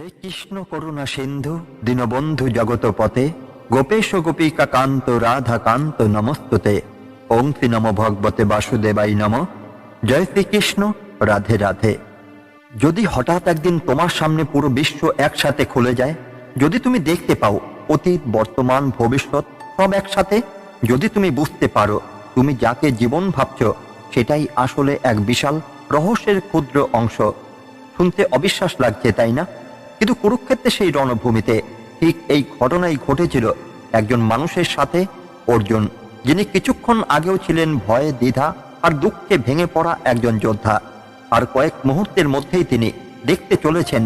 হে কৃষ্ণ করুণা সিন্ধু দীনবন্ধু জগৎপতে গোপেশ গোপিকা কান্ত রাধা কান্ত নমস্তুতে। ওং শ্রী নম ভগবতে বাসুদেবাই নম। জয় শ্রীকৃষ্ণ, রাধে রাধে। যদি হঠাৎ একদিন তোমার সামনে পুরো বিশ্ব একসাথে খুলে যায়, যদি তুমি দেখতে পাও অতীত বর্তমান ভবিষ্যৎ সব একসাথে, যদি তুমি বুঝতে পারো তুমি যাকে জীবন ভাবছ সেটাই আসলে এক বিশাল রহস্যের ক্ষুদ্র অংশ। শুনতে অবিশ্বাস লাগছে, তাই না? কিন্তু কুরুক্ষেত্রে সেই রণভূমিতে ঠিক এই ঘটনাই ঘটেছিল একজন মানুষের সাথে, অর্জুন, যিনি কিছুক্ষণ আগেও ছিলেন ভয়ে, দ্বিধা আর দুঃখে ভেঙে পড়া একজন যোদ্ধা। আর কয়েক মুহূর্তের মধ্যেই তিনি দেখতে চলেছেন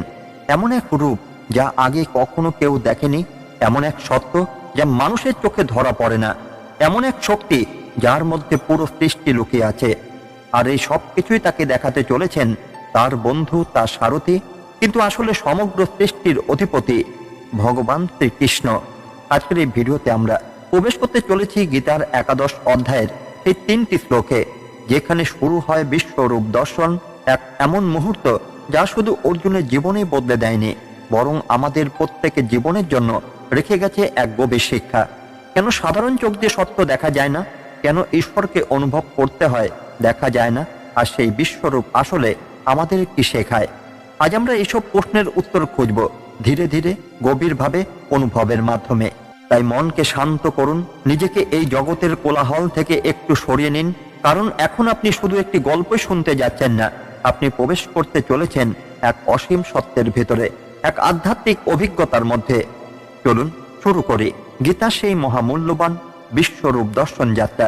এমন এক রূপ যা আগে কখনো কেউ দেখেনি, এমন এক সত্য যা মানুষের চোখে ধরা পড়ে না, এমন এক শক্তি যার মধ্যে পুরো সৃষ্টি লুকিয়ে আছে। আর এই সব কিছুই তাকে দেখাতে চলেছেন তার বন্ধু, তার সারথি, কিন্তু আসলে সমগ্র সৃষ্টির অধিপতি ভগবান শ্রীকৃষ্ণ। আজকের এই ভিডিওতে আমরা প্রবেশ করতে চলেছি গীতার 11 অধ্যায়ের সেই 3টি শ্লোকে, যেখানে শুরু হয় বিশ্বরূপ দর্শন, এক এমন মুহূর্ত যা শুধু অর্জুনের জীবনেই বদলে দেয়নি, বরং আমাদের প্রত্যেকের জীবনের জন্য রেখে গেছে এক গভীর শিক্ষা। কেন সাধারণ চোখ দিয়ে সত্য দেখা যায় না? কেন ঈশ্বরকে অনুভব করতে হয় দেখা যায় না? আর সেই বিশ্বরূপ আসলে আমাদের কি শেখায়? আজ আমরা এসব প্রশ্নের উত্তর খুঁজব ধীরে ধীরে, গভীরভাবে, অনুভবের মাধ্যমে। তাই মনকে শান্ত করুন, নিজেকে এই জগতের কোলাহল থেকে একটু সরিয়ে নিন, কারণ এখন আপনি শুধু একটি গল্পই শুনতে যাচ্ছেন না, আপনি প্রবেশ করতে চলেছেন এক অসীম সত্যের ভেতরে, এক আধ্যাত্মিক অভিজ্ঞতার মধ্যে। চলুন শুরু করি গীতার সেই মহামূল্যবান বিশ্বরূপ দর্শন যাত্রা।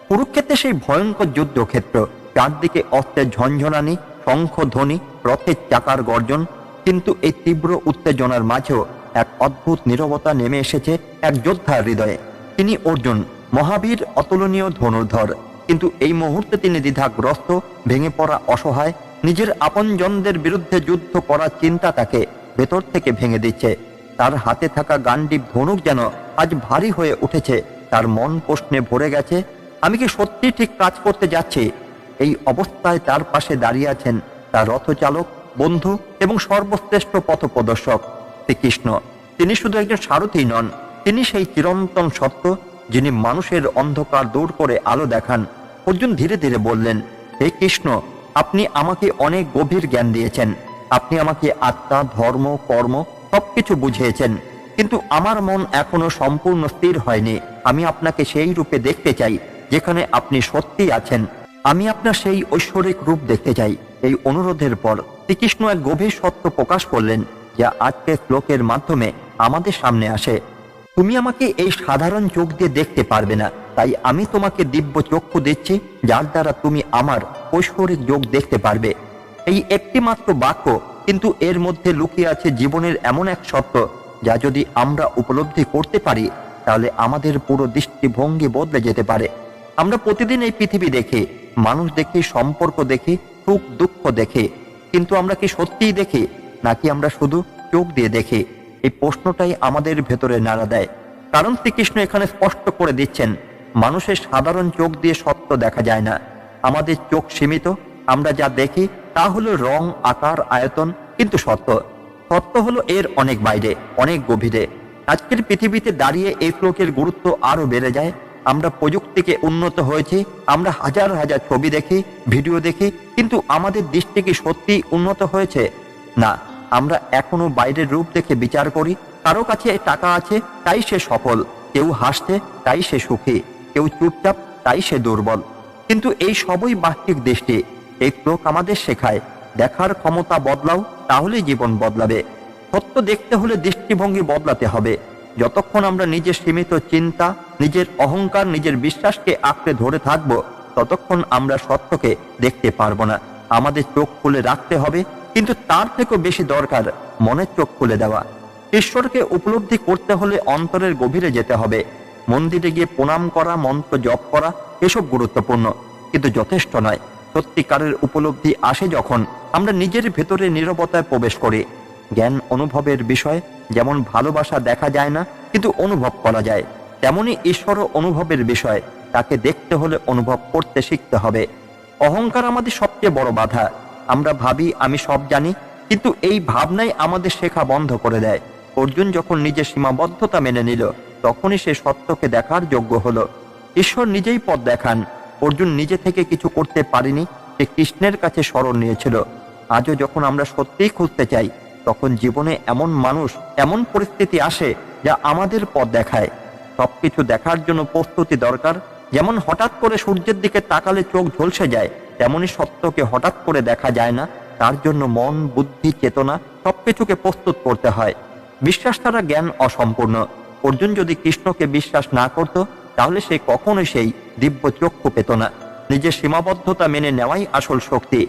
কুরুক্ষেত্রে সেই ভয়ঙ্কর যুদ্ধক্ষেত্র, চারদিকে অস্ত্রের ঝনঝনানি, শঙ্খ ধ্বনি, রথের চাকার গর্জন, কিন্তু এই তীব্র উত্তেজনার মাঝেও এক অদ্ভুত নীরবতা নেমে এসেছে এক যোদ্ধার হৃদয়ে। তিনি অর্জুন, মহাবীর, অতুলনীয় ধনুর্ধর, কিন্তু এই মুহূর্তে তিনি দ্বিধাগ্রস্ত, ভেঙে পড়া, অসহায়। নিজের আপনজনদের বিরুদ্ধে যুদ্ধ করার চিন্তা তাকে ভেতর থেকে ভেঙে দিচ্ছে। তার হাতে থাকা গান্ডীব ধনুক যেন আজ ভারী হয়ে উঠেছে, তার মন প্রশ্নে ভরে গেছে, আমি কি সত্যি ঠিক কাজ করতে যাচ্ছি? এই অবস্থায় তার পাশে দাঁড়িয়ে আছেন তার রথচালক, বন্ধু এবং সর্বশ্রেষ্ঠ পথপ্রদর্শক শ্রীকৃষ্ণ। তিনি শুধু একজন সারথি নন, তিনি সেই চিরন্তন সত্য যিনি মানুষের অন্ধকার দূর করে আলো দেখান। অর্জুন ধীরে ধীরে বললেন, হে কৃষ্ণ, আপনি আমাকে অনেক গভীর জ্ঞান দিয়েছেন, আপনি আমাকে আত্মা, ধর্ম, কর্ম সবকিছু বুঝিয়েছেন, কিন্তু আমার মন এখনো সম্পূর্ণ স্থির হয়নি। আমি আপনাকে সেই রূপে দেখতে চাই যেখানে আপনি সত্যি আছেন। আমি আপনার সেই ঐশ্বরিক রূপ দেখতে চাই। এই অনুরোধের পর শ্রীকৃষ্ণ এক গভীর সত্য প্রকাশ করলেন, যা আজকের শ্লোকের মাধ্যমে আমাদের সামনে আসে। তুমি আমাকে এই সাধারণ চোখ দিয়ে দেখতে পারবে না, তাই আমি তোমাকে দিব্য চক্ষু দিচ্ছি, যার দ্বারা তুমি আমার ঐশ্বরিক যোগ দেখতে পারবে। এই একটি মাত্র বাক্য, কিন্তু এর মধ্যে লুকিয়ে আছে জীবনের এমন এক সত্য যা যদি আমরা উপলব্ধি করতে পারি, তাহলে আমাদের পুরো দৃষ্টিভঙ্গি বদলে যেতে পারে। আমরা প্রতিদিন এই পৃথিবী দেখি, মানুষ দেখি, সম্পর্ক দেখি, সুখ দুঃখ দেখি, কিন্তু আমরা কি সত্যিই দেখি, নাকি আমরা শুধু চোখ দিয়ে দেখি? এই প্রশ্নটাই আমাদের ভেতরে নাড়া দেয়, কারণ শ্রীকৃষ্ণ এখানে স্পষ্ট করে দিচ্ছেন, মানুষের সাধারণ চোখ দিয়ে সত্য দেখা যায় না। আমাদের চোখ সীমিত, আমরা যা দেখি তা হলো রং, আকার, আয়তন, কিন্তু সত্য হলো এর অনেক বাইরে, অনেক গভীরে। আজকের পৃথিবীতে দাঁড়িয়ে এই শ্লোকের গুরুত্ব আরো বেড়ে যায়। আমরা প্রযুক্তিকে উন্নত হয়েছি, আমরা হাজার হাজার ছবি দেখি, ভিডিও দেখি, কিন্তু আমাদের দৃষ্টি কি সত্যি উন্নত হয়েছে? না, আমরা এখনো বাইরের রূপ দেখে বিচার করি। কারো কাছে টাকা আছে তাই সে সফল, কেউ হাসছে তাই সে সুখী, কেউ চুপচাপ তাই সে দুর্বল। কিন্তু এই সবই বাহ্যিক দৃষ্টি। এই শ্লোক আমাদের শেখায়, দেখার ক্ষমতা বদলাও, তাহলেই জীবন বদলাবে। সত্য দেখতে হলে দৃষ্টিভঙ্গি বদলাতে হবে। যতক্ষণ আমরা নিজের সীমিত চিন্তা, নিজের অহংকার, নিজের বিশ্বাসকে আঁকড়ে ধরে থাকব, ততক্ষণ আমরা সত্যকে দেখতে পারবো না। আমাদের চোখ খুলে রাখতে হবে, কিন্তু তার থেকেও বেশি দরকার মনের চোখ খুলে দেওয়া। ঈশ্বরকে উপলব্ধি করতে হলে অন্তরের গভীরে যেতে হবে। মন্দিরে গিয়ে প্রণাম করা, মন্ত্র জপ করা, এসব গুরুত্বপূর্ণ, কিন্তু যথেষ্ট নয়। সত্যিকারের উপলব্ধি আসে যখন আমরা নিজের ভেতরে নীরবতায় প্রবেশ করি। জ্ঞান অনুভবের বিষয়। যেমন ভালোবাসা দেখা যায় না, কিন্তু অনুভব করা যায়, তেমনি ঈশ্বরও অনুভবের বিষয়। তাকে দেখতে হলে অনুভব করতে শিখতে হবে। অহংকার আমাদের সবচেয়ে বড় বাধা। আমরা ভাবি আমি সব জানি, কিন্তু এই ভাবনাই আমাদের শেখা বন্ধ করে দেয়। অর্জুন যখন নিজের সীমাবদ্ধতা মেনে নিল, তখনই সে সত্যকে দেখার যোগ্য হলো। ঈশ্বর নিজেই পথ দেখান। অর্জুন নিজে থেকে কিছু করতে পারেনি, সে কৃষ্ণের কাছে শরণ নিয়েছিল। আজও যখন আমরা সত্যিই খুঁজতে চাই, তখন জীবনে এমন মানুষ, এমন পরিস্থিতি আসে যা আমাদের পথ দেখায়। সবকিছু দেখার জন্য প্রস্তুতি দরকার। যেমন হঠাৎ করে সূর্যের দিকে তাকালে চোখ ঝলসে যায়, তেমনি সত্যকে হঠাৎ করে দেখা যায় না। তার জন্য মন, বুদ্ধি, চেতনা সবকিছুকে প্রস্তুত করতে হয়। বিশ্বাস ছাড়া জ্ঞান অসম্পূর্ণ। অর্জুন যদি কৃষ্ণকে বিশ্বাস না করত, তাহলে সে কখনোই সেই দিব্য চক্ষু পেত না। নিজের সীমাবদ্ধতা মেনে নেওয়াই আসল শক্তি।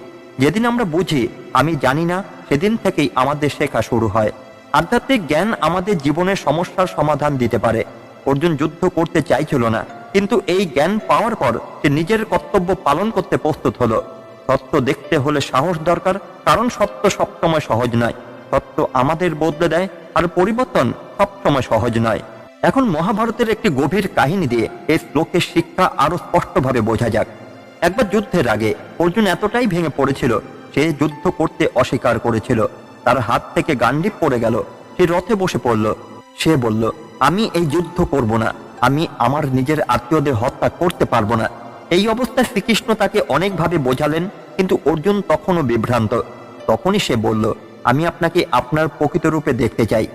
যেদিন আমরা বুঝি আমি জানি না, সেদিন থেকেই আমাদের শেখা শুরু হয়। আধ্যাত্মিক জ্ঞান আমাদের জীবনের সমস্যার সমাধান দিতে পারে। অর্জুন যুদ্ধ করতে চাইছিল না, কিন্তু এই জ্ঞান পাওয়ার পর সে নিজের কর্তব্য পালন করতে প্রস্তুত হলো। সত্য দেখতে হলে সাহস দরকার, কারণ সত্য সবসময় সহজ নয়। সত্য আমাদের বদলে দেয়, আর পরিবর্তন সবসময় সহজ নয়। এখন মহাভারতের একটি গভীর কাহিনী দিয়ে এই শ্লোকের শিক্ষা আরো স্পষ্টভাবে বোঝা যাক। একবার যুদ্ধের আগে অর্জুন এতটাই ভেঙে পড়েছিল, সে যুদ্ধ করতে অস্বীকার করেছিল। তার হাত থেকে গান্ডীব পড়ে গেল, সে রথে বসে পড়ল। সে বলল, আমি এই যুদ্ধ করব না, আমি আমার নিজের আত্মীয়দের হত্যা করতে পারবো না। এই অবস্থায় শ্রীকৃষ্ণ তাকে অনেকভাবে বোঝালেন, কিন্তু অর্জুন তখনও বিভ্রান্ত। তখনই সে বলল, আমি আপনাকে আপনার প্রকৃত রূপে দেখতে চাই।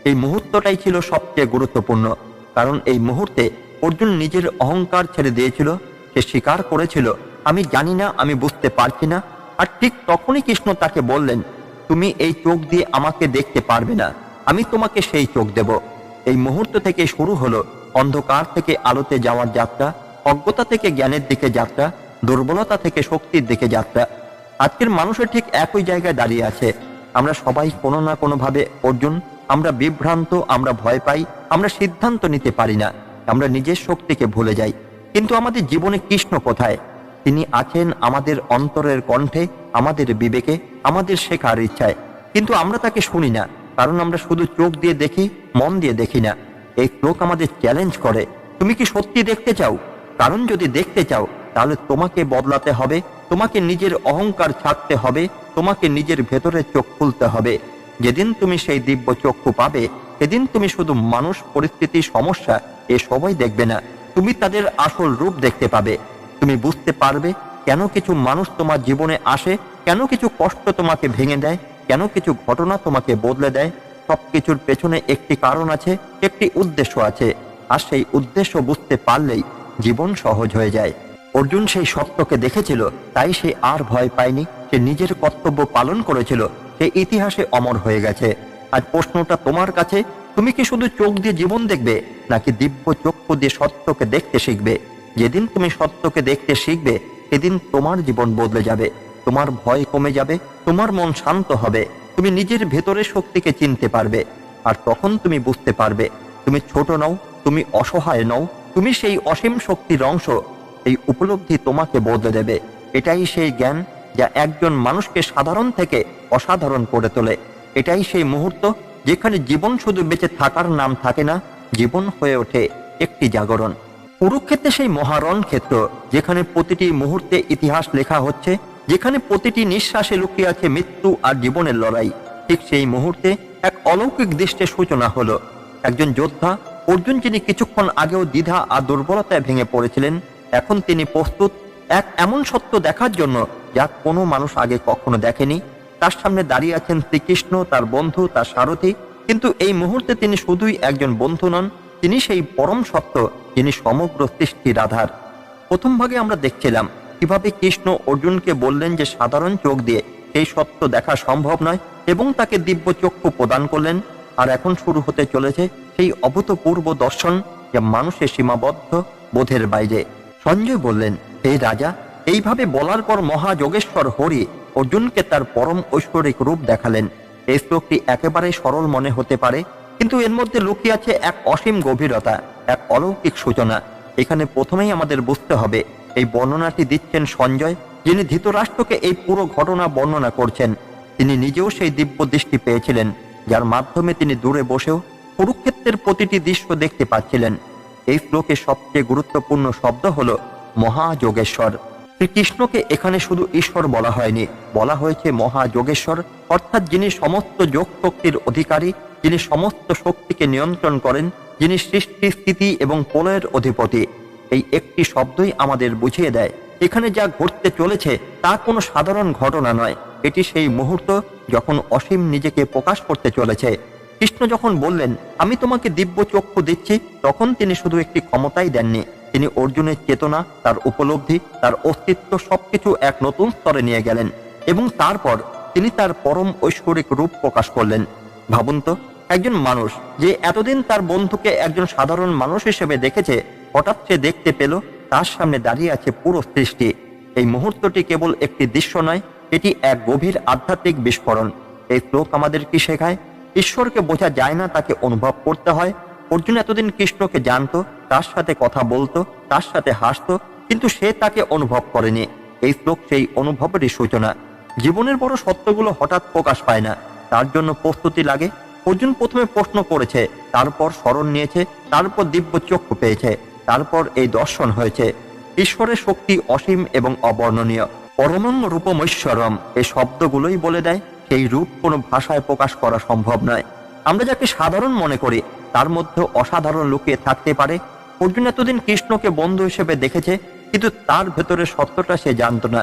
এই মুহূর্তটাই ছিল সবচেয়ে গুরুত্বপূর্ণ, কারণ এই মুহূর্তে অর্জুন নিজের অহংকার ছেড়ে দিয়েছিল। সে স্বীকার করেছিল, আমি জানি না, আমি বুঝতে পারছি না। আর ঠিক তখনই কৃষ্ণ তাকে বললেন, তুমি এই চোখ দিয়ে আমাকে দেখতে পারবে না, আমি তোমাকে সেই চোখ দেব। এই মুহূর্ত থেকে শুরু হলো অন্ধকার থেকে আলোতে যাওয়ার যাত্রা, অজ্ঞতা থেকে জ্ঞানের দিকে যাত্রা, দুর্বলতা থেকে শক্তির দিকে যাত্রা। আজকের মানুষের ঠিক একই জায়গায় দাঁড়িয়ে আছে। আমরা সবাই কোনো না কোনো ভাবে অর্জুন। আমরা বিভ্রান্ত, আমরা ভয় পাই, আমরা সিদ্ধান্ত নিতে পারি না, আমরা নিজের শক্তিকে ভুলে যাই। কিন্তু আমাদের জীবনে কৃষ্ণ কোথায়? তিনি আছেন আমাদের অন্তরের কণ্ঠে, আমাদের বিবেকে, আমাদের শেখার ইচ্ছায়। কিন্তু আমরা তাকে শুনি না, কারণ আমরা শুধু চোখ দিয়ে দেখি, মন দিয়ে দেখি না। এই শ্লোক আমাদের চ্যালেঞ্জ করে, তুমি কি সত্যি দেখতে চাও? কারণ যদি দেখতে চাও, তাহলে তোমাকে বদলাতে হবে, তোমাকে নিজের অহংকার ছাড়তে হবে, তোমাকে নিজের ভেতরে চোখ খুলতে হবে। যেদিন তুমি সেই দিব্য চক্ষু পাবে, সেদিন তুমি শুধু মানুষ, পরিস্থিতি, সমস্যা এ সবাই দেখবে না, তুমি তাদের আসল রূপ দেখতে পাবে। তুমি বুঝতে পারবে কেন কিছু মানুষ তোমার জীবনে আসে, কেন কিছু কষ্ট তোমাকে ভেঙে দেয়, কেন কিছু ঘটনা তোমাকে বদলে দেয়। সবকিছুর পেছনে একটি কারণ আছে, একটি উদ্দেশ্য আছে। আর সেই উদ্দেশ্য বুঝতে পারলেই জীবন সহজ হয়ে যায়। অর্জুন সেই সত্যকে দেখেছিল, তাই সে আর ভয় পায়নি। সে নিজের কর্তব্য পালন করেছিল, সে ইতিহাসে অমর হয়ে গেছে। আজ প্রশ্নটা তোমার কাছে, তুমি কি শুধু চোখ দিয়ে জীবন দেখবে, নাকি দিব্য চক্ষু দিয়ে সত্যকে দেখতে শিখবে? যেদিন তুমি সত্যকে দেখতে শিখবে, সেদিন তোমার জীবন বদলে যাবে, তোমার ভয় কমে যাবে, তোমার মন শান্ত হবে, তুমি নিজের ভেতরের শক্তিকে চিনতে পারবে। আর তখন তুমি বুঝতে পারবে, তুমি ছোট নও, তুমি অসহায় নও, তুমি সেই অসীম শক্তির অংশ। এই উপলব্ধি তোমাকে বদলে দেবে। এটাই সেই জ্ঞান যা একজন মানুষকে সাধারণ থেকে অসাধারণ করে তোলে। এটাই সেই মুহূর্ত যেখানে জীবন শুধু বেঁচে থাকার নাম থাকে না, জীবন হয়ে ওঠে একটি জাগরণ। কুরুক্ষেত্রে সেই মহারণ ক্ষেত্র, যেখানে প্রতিটি মুহূর্তে ইতিহাস লেখা হচ্ছে, যেখানে প্রতিটি নিঃশ্বাসে লুকিয়ে আছে মৃত্যু আর জীবনের লড়াই। ঠিক সেই মুহূর্তে এক অলৌকিক দৃশ্যের সূচনা হলো। একজন যোদ্ধা অর্জুন, যিনি কিছুক্ষণ আগেও দ্বিধা আর দুর্বলতায় ভেঙে পড়েছিলেন, এখন তিনি প্রস্তুত এক এমন সত্য দেখার জন্য যা কোনো মানুষ আগে কখনো দেখেনি। তার সামনে দাঁড়িয়ে আছেন শ্রীকৃষ্ণ, তার বন্ধু, তার সারথি। কিন্তু এই মুহূর্তে তিনি শুধুই একজন বন্ধু নন, তিনি সেই পরম সত্য, যিনি সমগ্র সৃষ্টির আধার। প্রথম ভাগে আমরা দেখছিলাম কিভাবে কৃষ্ণ অর্জুনকে বললেন যে সাধারণ চোখ দিয়ে সেই সত্য দেখা সম্ভব নয়, এবং তাকে দিব্য চক্ষু প্রদান করলেন। আর এখন শুরু হতে চলেছে সেই অভূতপূর্ব দর্শন, যা মানুষের সীমাবদ্ধ বোধের বাইরে। সঞ্জয় বললেন, হে রাজা। এইভাবে বলার পর মহাযোগেশ্বর হরি অর্জুনকে তার পরম ঐশ্বরিক রূপ দেখালেন। এই শ্লোকটি একেবারে সরল মনে হতে পারে, কিন্তু এর মধ্যে লুকিয়ে আছে এক অসীম গভীরতা, এক অলৌকিক সূচনা। এখানে প্রথমেই আমাদের বুঝতে হবে, এই বর্ণনাটি দিচ্ছেন সঞ্জয়, যিনি ধৃতরাষ্ট্রকে এই পুরো ঘটনা বর্ণনা করছেন। তিনি নিজেও সেই দিব্য দৃষ্টি পেয়েছিলেন, যার মাধ্যমে তিনি দূরে বসেও কুরুক্ষেত্রের প্রতিটি দৃশ্য দেখতে পাচ্ছিলেন। এই শ্লোকের সবচেয়ে গুরুত্বপূর্ণ শব্দ হল মহাযোগেশ্বর। শ্রীকৃষ্ণকে এখানে শুধু ঈশ্বর বলা হয়নি, বলা হয়েছে মহাযোগেশ্বর, অর্থাৎ যিনি সমস্ত যোগ শক্তির অধিকারী, যিনি সমস্ত শক্তিকে নিয়ন্ত্রণ করেন, যিনি সৃষ্টি, স্থিতি এবং প্রলয়ের অধিপতি। এই একটি শব্দই আমাদের বুঝিয়ে দেয় এখানে যা ঘটতে চলেছে তা কোনো সাধারণ ঘটনা নয়। এটি সেই মুহূর্ত যখন অসীম নিজেকে প্রকাশ করতে চলেছে। কৃষ্ণ যখন বললেন, আমি তোমাকে দিব্য চক্ষু দিচ্ছি, তখন তিনি শুধু একটি ক্ষমতাই দেননি, তিনি অর্জুনের চেতনা, তার উপলব্ধি, তার অস্তিত্ব সবকিছু এক নতুন স্তরে নিয়ে গেলেন এবং তারপর তিনি তার পরম ঐশ্বরিক রূপ প্রকাশ করলেন। ভাবুন তো, একজন মানুষ যে এতদিন তার বন্ধুকে একজন সাধারণ মানুষ হিসেবে দেখেছে, হঠাৎ সে দেখতে পেল তার সামনে দাঁড়িয়ে আছে পুরো সৃষ্টি। এই মুহূর্তটি কেবল একটি দৃশ্য নয়, এটি এক গভীর আধ্যাত্মিক বিস্ফোরণ। এই শ্লোক আমাদের কি শেখায়? ঈশ্বরকে বোঝা যায় না, তাকে অনুভব করতে হয়। অর্জুন এতদিন কৃষ্ণকে জানতো, তার সাথে কথা বলতো, তার সাথে হাসতো, কিন্তু সে তাকে অনুভব করেনি। এই শ্লোক সেই অনুভবেরই সূচনা। জীবনের বড় সত্যগুলো হঠাৎ প্রকাশ পায় না, তার জন্য প্রস্তুতি লাগে। অর্জুন প্রথমে প্রশ্ন করেছে, তারপর স্মরণ নিয়েছে, তারপর দিব্য চক্ষু পেয়েছে, তারপর এই দর্শন হয়েছে। ঈশ্বরের শক্তি অসীম এবং অবর্ণনীয়। পরমং রূপমৈশ্বরম, এই শব্দগুলোই বলে দেয় সেই রূপ কোনো ভাষায় প্রকাশ করা সম্ভব নয়। আমরা যাকে সাধারণ মনে করি তার মধ্যে অসাধারণ লুকিয়ে থাকতে পারে। অর্জুন এতদিন কৃষ্ণকে বন্ধু হিসেবে দেখেছে, কিন্তু তার ভেতরে সত্যটা সে জানত না।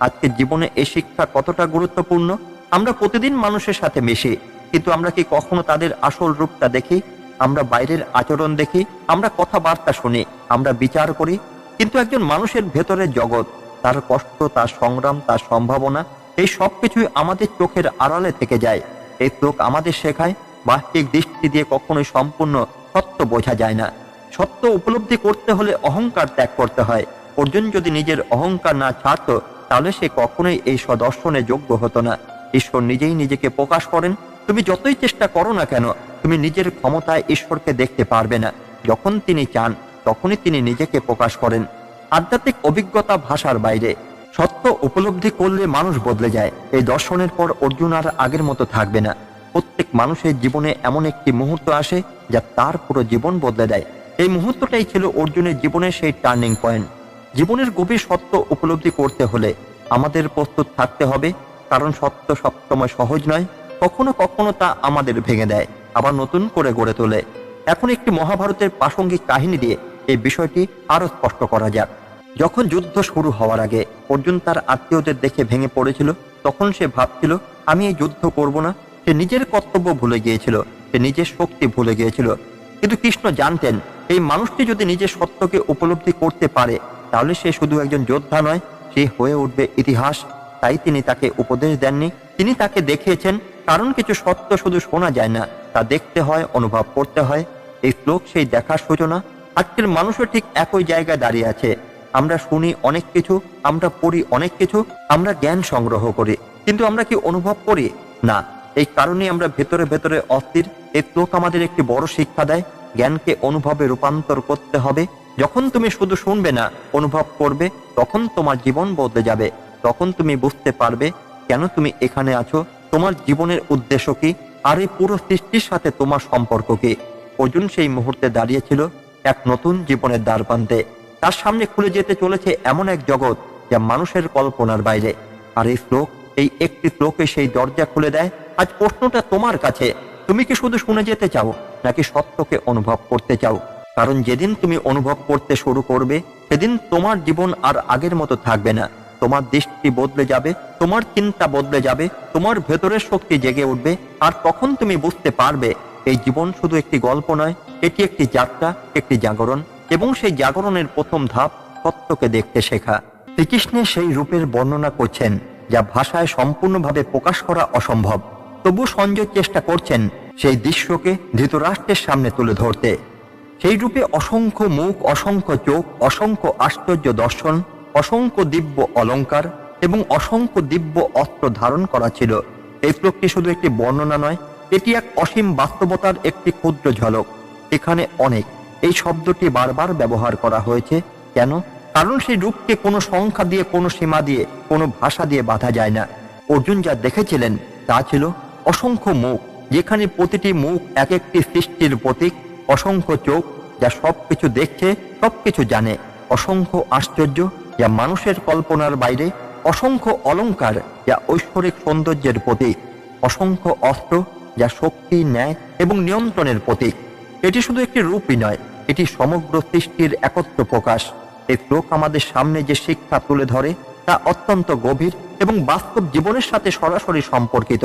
আজকের জীবনে এই শিক্ষা কতটা গুরুত্বপূর্ণ। আমরা প্রতিদিন মানুষের সাথে মিশি, কিন্তু আমরা কি কখনো তাদের আসল রূপটা দেখি? আমরা বাইরের আচরণ দেখি, আমরা কথাবার্তা শুনি, আমরা বিচার করি, কিন্তু একজন মানুষের ভেতরের জগৎ, তার কষ্ট, তার সংগ্রাম, তার সম্ভাবনা, এই সব কিছুই আমাদের চোখের আড়ালে থেকে যায়। এই চোখ আমাদের শেখায় বাহ্যিক দৃষ্টি দিয়ে কখনোই সম্পূর্ণ সত্য বোঝা যায় না। সত্য উপলব্ধি করতে হলে অহংকার ত্যাগ করতে হয়। অর্জুন যদি নিজের অহংকার না ছাড়ত, তাহলে সে কখনোই এই সদর্শনে যোগ্য হতো না। ঈশ্বর নিজেই নিজেকে প্রকাশ করেন। তুমি যতই চেষ্টা করো না কেন, তুমি নিজের ক্ষমতায় ঈশ্বরকে দেখতে পারবে না। যখন তিনি চান, তখনই তিনি নিজেকে প্রকাশ করেন। আধ্যাত্মিক অভিজ্ঞতা ভাষার বাইরে। সত্য উপলব্ধি করলে মানুষ বদলে যায়। এই দর্শনের পর অর্জুন আর আগের মতো থাকবে না। প্রত্যেক মানুষের জীবনে এমন একটি মুহূর্ত আসে যা তার পুরো জীবন বদলে দেয়। এই মুহূর্তটাই ছিল অর্জুনের জীবনের সেই টার্নিং পয়েন্ট। জীবনের গভীর সত্য উপলব্ধি করতে হলে আমাদের প্রস্তুত থাকতে হবে, কারণ সত্য সবসময় সহজ নয়। কখনো কখনো তা আমাদের ভেঙে দেয়, আবার নতুন করে গড়ে তোলে। এখন একটি মহাভারতের প্রাসঙ্গিক কাহিনী দিয়ে এই বিষয়টি আরো স্পষ্ট করা যাক। যখন যুদ্ধ শুরু হওয়ার আগে অর্জুন তার আত্মীয়দের দেখে ভেঙে পড়েছিল, তখন সে ভাবছিল, আমি এই যুদ্ধ করব না। সে নিজের কর্তব্য ভুলে গিয়েছিল, সে নিজের শক্তি ভুলে গিয়েছিল। কিন্তু কৃষ্ণ জানতেন, এই মানুষটি যদি নিজের সত্যকে উপলব্ধি করতে পারে, তাহলে সে শুধু একজন যোদ্ধা নয়, সে হয়ে উঠবে ইতিহাস। তাই তিনি তাকে উপদেশ দেননি, তিনি তাকে দেখিয়েছেন, কারণ কিছু সত্য শুধু শোনা যায় না, তা দেখতে হয়, অনুভব করতে হয়। এই শ্লোক সেই দেখার সূচনা। আজকের মানুষও ঠিক একই জায়গায় দাঁড়িয়ে আছে। আমরা শুনি অনেক কিছু, আমরা পড়ি অনেক কিছু, আমরা জ্ঞান সংগ্রহ করি, কিন্তু আমরা কি অনুভব করি? না। এই কারণে আমরা ভেতরে ভেতরে অস্থির। এই শ্লোক আমাদের একটি বড় শিক্ষা দেয়, জ্ঞানকে অনুভবে রূপান্তর করতে হবে। যখন তুমি শুধু শুনবে না, অনুভব করবে, তখন তোমার জীবন বদলে যাবে। তখন তুমি বুঝতে পারবে কেন তুমি এখানে আছো, তোমার জীবনের উদ্দেশ্য কি, আর এই পুরো সৃষ্টির সাথে তোমার সম্পর্ক কি। অর্জুন সেই মুহূর্তে দাঁড়িয়েছিল এক নতুন জীবনের দ্বারপ্রান্তে। তার সামনে খুলে যেতে চলেছে এমন এক জগৎ যা মানুষের কল্পনার বাইরে। আর এই শ্লোক, এই একটি শ্লোকে সেই দরজা খুলে দেয়। আজ প্রশ্নটা তোমার কাছে, তুমি কি শুধু শুনে যেতে চাও, নাকি সত্যকে অনুভব করতে চাও? কারণ যেদিন তুমি অনুভব করতে শুরু করবে, সেদিন তোমার জীবন আর আগের মতো থাকবে না। তোমার দৃষ্টি বদলে যাবে, তোমার চিন্তা বদলে যাবে, তোমার ভেতরের শক্তি জেগে উঠবে। আর তখন তুমি বুঝতে পারবে, এই জীবন শুধু একটি গল্প নয়, এটি একটি যাত্রা, একটি জাগরণ। এবং সেই জাগরণের প্রথম ধাপ সত্যকে দেখতে শেখা। শ্রীকৃষ্ণের সেই রূপের বর্ণনা করছেন যা ভাষায় সম্পূর্ণভাবে প্রকাশ করা অসম্ভব। তবু সঞ্জয় চেষ্টা করছেন সেই দৃশ্যকে ধৃতরাষ্ট্রের সামনে তুলে ধরতে। সেই রূপে অসংখ্য মুখ, অসংখ্য চোখ, অসংখ্য আশ্চর্য দর্শন, অসংখ্য দিব্য অলঙ্কার এবং অসংখ্য দিব্য অস্ত্র ধারণ করা ছিল। এই শ্লোকটি শুধু একটি বর্ণনা নয়, এটি এক অসীম বাস্তবতার একটি ক্ষুদ্র ঝলক। এখানে অনেক, এই শব্দটি বারবার ব্যবহার করা হয়েছে। কেন? কারণ সেই রূপকে কোনো সংখ্যা দিয়ে, কোনো সীমা দিয়ে, কোনো ভাষা দিয়ে বাঁধা যায় না। অর্জুন যা দেখেছিলেন তা ছিল অসংখ্য মুখ, যেখানে প্রতিটি মুখ এক একটি সৃষ্টির প্রতীক। অসংখ্য চোখ যা সবকিছু দেখছে, সবকিছু জানে। অসংখ্য আশ্চর্য, যা মানুষের কল্পনার বাইরে, অসংখ্য অলংকার যা ঐশ্বরিক সৌন্দর্যের প্রতীক, অসংখ্য অস্ত্র যা শক্তি, ন্যায় এবং নিয়ন্ত্রণের প্রতীক। এটি শুধু একটি রূপই নয়, এটি সমগ্র সৃষ্টির একত্র প্রকাশ। এই শ্লোক আমাদের সামনে যে শিক্ষা তুলে ধরে তা অত্যন্ত গভীর এবং বাস্তব জীবনের সাথে সরাসরি সম্পর্কিত।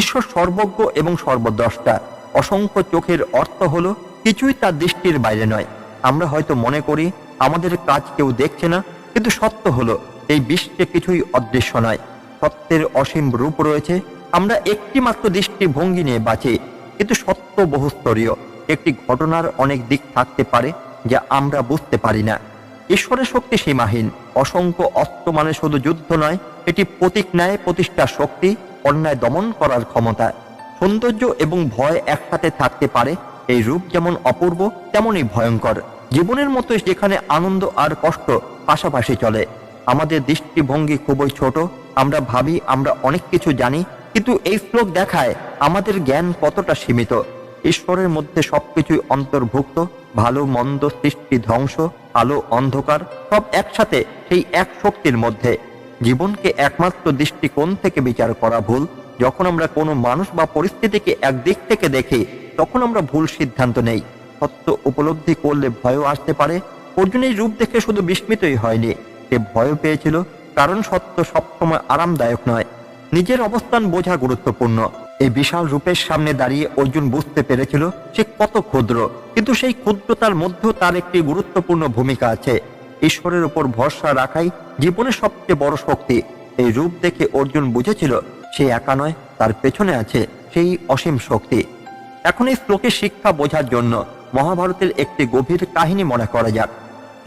ঈশ্বর সর্বজ্ঞ এবং সর্বদ্রষ্টা। অসংখ্য চোখের অর্থ হলো কিছুই তার দৃষ্টির বাইরে নয়। আমরা হয়তো মনে করি আমাদের কাজ কেউ দেখছে না, কিন্তু সত্য হলো এই বিশ্বে কিছুই অদৃশ্য নয়। সত্যের অসীম রূপ রয়েছে। আমরা একটি মাত্র দৃষ্টিভঙ্গি নিয়ে বাঁচি, কিন্তু সত্য বহুস্তরীয়। একটি ঘটনার অনেক দিক থাকতে পারে যা আমরা বুঝতে পারি না। ঈশ্বরের শক্তি সীমাহীন। অসংখ্য অস্ত্র মানে শুধু যুদ্ধ নয়, এটি প্রতীক, ন্যায় প্রতিষ্ঠার শক্তি, অন্যায় দমন করার ক্ষমতা। সৌন্দর্য এবং ভয় একসাথে থাকতে পারে। এই রূপ যেমন অপূর্ব তেমনই ভয়ঙ্কর। জীবনের মতো যেখানে আনন্দ আর কষ্ট পাশাপাশি চলে। আমাদের দৃষ্টিভঙ্গি খুবই ছোট। আমরা ভাবি আমরা অনেক কিছু জানি, কিন্তু এই শ্লোক দেখায় আমাদের জ্ঞান কতটা সীমিত। ঈশ্বরের মধ্যে সবকিছুই অন্তর্ভুক্ত। ভালো মন্দ, সৃষ্টি, ধ্বংস, আলো, অন্ধকার সব একসাথে সেই এক শক্তির মধ্যে। জীবনকে একমাত্র দৃষ্টিকোণ থেকে বিচার করা ভুল। যখন আমরা কোনো মানুষ বা পরিস্থিতিকে একদিক থেকে দেখি, তখন আমরা ভুল সিদ্ধান্ত নেই। সত্য উপলব্ধি করলে ভয়ও আসতে পারে। অর্জুন এই রূপ দেখে শুধু বিস্মিতই হয়নি, সে ভয় পেয়েছিল, কারণ সত্য সবসময় আরামদায়ক নয়। নিজের অবস্থান বোঝা গুরুত্বপূর্ণ। এই বিশাল রূপের সামনে দাঁড়িয়ে অর্জুন বুঝতে পেরেছিল সে কত ক্ষুদ্র, কিন্তু সেই ক্ষুদ্রতার মধ্যেও তার একটি গুরুত্বপূর্ণ ভূমিকা আছে। ঈশ্বরের উপর ভরসা রাখাই জীবনের সবচেয়ে বড় শক্তি। এই রূপ দেখে অর্জুন বুঝেছিল সে একা নয়, তার পেছনে আছে সেই অসীম শক্তি। এখন এই শ্লোকের শিক্ষা বোঝার জন্য মহাভারতের একটি গভীর কাহিনী মনে করা যাক।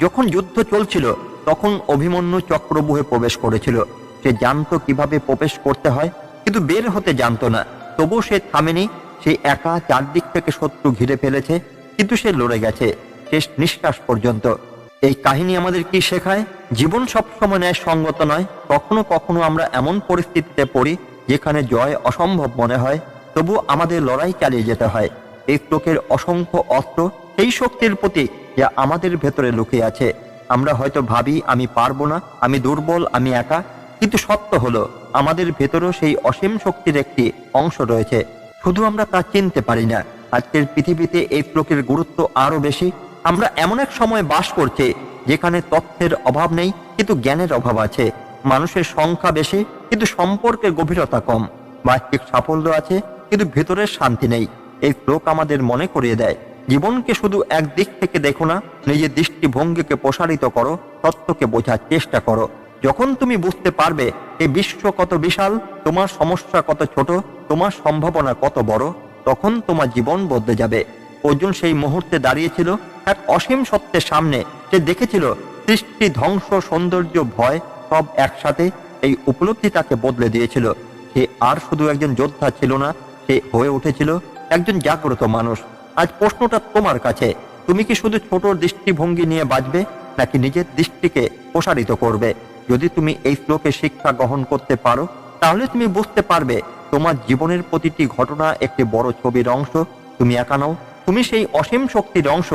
যখন যুদ্ধ চলছিল, তখন অভিমন্যু চক্রব্যূহে প্রবেশ করেছিল। সে জানতো কিভাবে প্রবেশ করতে হয়, কিন্তু বের হতে জানতো না। তবু সে থামেনি। সে একা চারদিক থেকে শত্রু ঘিরে ফেলেছে, কিন্তু সে লড়ে গেছে শেষ নিঃশ্বাস পর্যন্ত। এই কাহিনী আমাদের কি শেখায়? জীবন সবসময় ন্যায় সঙ্গত নয়। কখনো কখনো আমরা এমন পরিস্থিতিতে পড়ি যেখানে জয় অসম্ভব মনে হয়, তবু আমাদের লড়াই চালিয়ে যেতে হয়। এই শ্লোকের অসংখ্য অস্ত্র সেই শক্তির প্রতীক যা আমাদের ভেতরে লুকিয়ে আছে। আমরা হয়তো ভাবি আমি পারবো না, আমি দুর্বল, আমি একা, কিন্তু সত্য হলো আমাদের ভেতরেও সেই অসীম শক্তির একটি অংশ রয়েছে, শুধু আমরা তা চিনতে পারি না। আজকের পৃথিবীতে এই শ্লোকের গুরুত্ব আরো বেশি। আমরা এমন এক সময় বাস করছি যেখানে তথ্যের অভাব নেই, কিন্তু জ্ঞানের অভাব আছে। মানুষের সংখ্যা বেশি, কিন্তু সম্পর্কের গভীরতা কম। বাহ্যিক সাফল্য আছে, কিন্তু ভেতরের শান্তি নেই। এই শ্লোক আমাদের মনে করিয়ে দেয়, জীবনকে শুধু একদিক থেকে দেখো না, নিজের দৃষ্টিভঙ্গিকে প্রসারিত করো, তত্ত্বকে বোঝার চেষ্টা করো। যখন তুমি বুঝতে পারবে এই বিশ্ব কত বিশাল, তোমার সমস্যা কত ছোট, তোমার সম্ভাবনা কত বড়, তখন তোমার জীবন বদলে যাবে। অর্জুন সেই মুহূর্তে দাঁড়িয়েছিল এক অসীম সত্যের সামনে। সে দেখেছিল সৃষ্টি, ধ্বংস, সৌন্দর্য, ভয় সব একসাথে। এই উপলব্ধি তাকে বদলে দিয়েছিল। সে আর শুধু একজন যোদ্ধা ছিল না, সে হয়ে উঠেছিল একজন জাগ্রত মানুষ। আজ প্রশ্নটা তোমার কাছে, তুমি কি শুধু ছোট দৃষ্টিভঙ্গি নিয়ে বাঁচবে, নাকি নিজের দৃষ্টিকে প্রসারিত করবে? যদি তুমি এই শ্লোকে শিক্ষা গ্রহণ করতে পারো, তাহলে তুমি বুঝতে পারবে তোমার জীবনের প্রতিটি ঘটনা একটি বড় ছবির অংশ। তুমি একা নও, তুমি সেই অসীম শক্তির অংশ।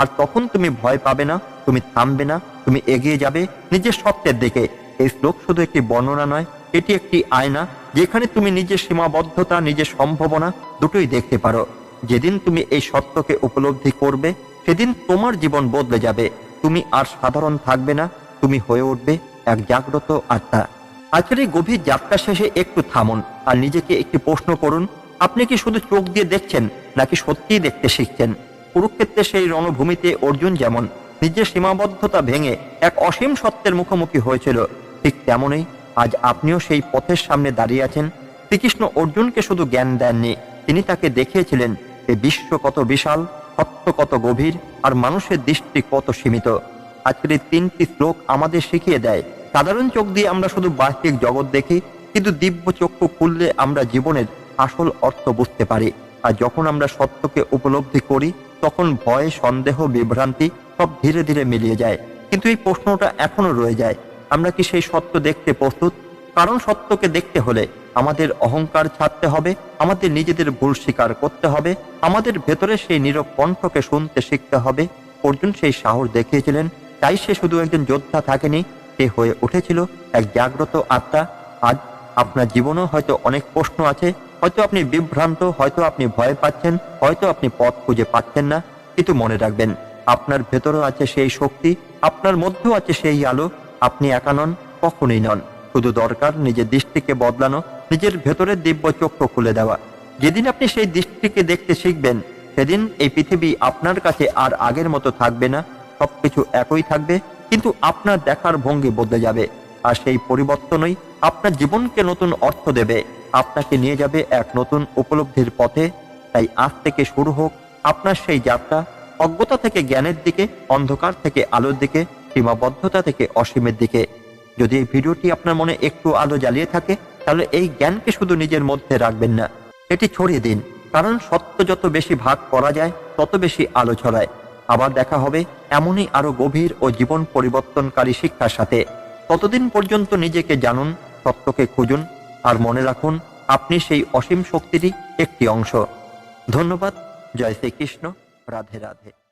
আর তখন তুমি ভয় পাবে না, তুমি থামবে না, তুমি এগিয়ে যাবে নিজের সত্যের দিকে। এই শ্লোক শুধু একটি বর্ণনা নয়, এটি একটি আয়না, যেখানে তুমি নিজের সীমাবদ্ধতা, নিজের সম্ভাবনা দুটোই দেখতে পারো। যেদিন তুমি এই সত্যকে উপলব্ধি করবে, সেদিন তোমার জীবন বদলে যাবে। তুমি আর সাধারণ থাকবে না, তুমি হয়ে উঠবে এক জাগ্রত আত্মা। আজকের এই গভীর যাত্রা শেষে একটু থামুন আর নিজেকে একটি প্রশ্ন করুন, আপনি কি শুধু চোখ দিয়ে দেখছেন, নাকি সত্যিই দেখতে শিখছেন? কুরুক্ষেত্রের সেই রণভূমিতে অর্জুন যেমন নিজের সীমাবদ্ধতা ভেঙে এক অসীম সত্যের মুখোমুখি হয়েছিল, ঠিক তেমনই আজ আপনিও সেই পথের সামনে দাঁড়িয়ে আছেন। শ্রীকৃষ্ণ অর্জুনকে শুধু জ্ঞান দেননি, তিনি তাকে দেখিয়েছিলেন এই বিশ্ব কত বিশাল, সত্য কত গভীর, আর মানুষের দৃষ্টি কত সীমিত। আজকের এই তিনটি শ্লোক আমাদের শিখিয়ে দেয়, সাধারণ চোখ দিয়ে আমরা শুধু বাহ্যিক জগৎ দেখি, কিন্তু দিব্য চক্ষু খুললে আমরা জীবনের আসল অর্থ বুঝতে পারি। আর যখন আমরা সত্যকে উপলব্ধি করি, তখন ভয়, সন্দেহ, বিভ্রান্তি সব ধীরে ধীরে মিলিয়ে যায়। কিন্তু এই প্রশ্নটা এখনো রয়ে যায়, আমরা কি সেই সত্য দেখতে প্রস্তুত? কারণ সত্যকে দেখতে হলে আমাদের অহংকার ছাড়তে হবে, আমাদের নিজেদের ভুল স্বীকার করতে হবে, আমাদের ভেতরে সেই নীরব কণ্ঠকে শুনতে শিখতে হবে। অর্জুন সেই সাহস দেখিয়েছিলেন, তাই সে শুধু একজন যোদ্ধা থাকেনি, সে হয়ে উঠেছিল এক জাগ্রত আত্মা। আজ আপনার জীবনেও হয়তো অনেক প্রশ্ন আছে, হয়তো আপনি বিভ্রান্ত, হয়তো আপনি ভয় পাচ্ছেন, হয়তো আপনি পথ খুঁজে পাচ্ছেন না। কিন্তু মনে রাখবেন, আপনার ভেতরেও আছে সেই শক্তি, আপনার মধ্যেও আছে সেই আলো। আপনি একা নন, কখনোই নন। শুধু দরকার নিজের দৃষ্টিকে বদলানো, নিজের ভেতরের দিব্য চক্ষু খুলে দেওয়া। যেদিন আপনি সেই দৃষ্টিকে দেখতে শিখবেন, সেদিন এই পৃথিবী আপনার কাছে আর আগের মতো থাকবে না। সবকিছু একই থাকবে, কিন্তু আপনার দেখার ভঙ্গি বদলে যাবে। আর সেই পরিবর্তনই আপনার জীবনকে নতুন অর্থ দেবে, আপনাকে নিয়ে যাবে এক নতুন উপলব্ধির পথে। তাই আজ থেকে শুরু হোক আপনার সেই যাত্রা, অজ্ঞতা থেকে জ্ঞানের দিকে, অন্ধকার থেকে আলোর দিকে, সীমাবদ্ধতা থেকে অসীমের দিকে। যদি এই ভিডিওটি আপনার মনে একটু আলো জ্বালিয়ে থাকে, তাহলে এই জ্ঞানকে শুধু নিজের মধ্যে রাখবেন না, এটি ছড়িয়ে দিন। কারণ সত্য যত বেশি ভাগ করা যায়, তত বেশি আলো ছড়ায়। আবার দেখা হবে এমনই আরো গভীর ও জীবন পরিবর্তনকারী শিক্ষার সাথে। ততদিন পর্যন্ত নিজেকে জানুন, সত্যকে খুঁজুন, আর মনে রাখুন আপনি সেই অসীম শক্তিরই একটি অংশ। ধন্যবাদ। জয় শ্রীকৃষ্ণ। রাধে রাধে।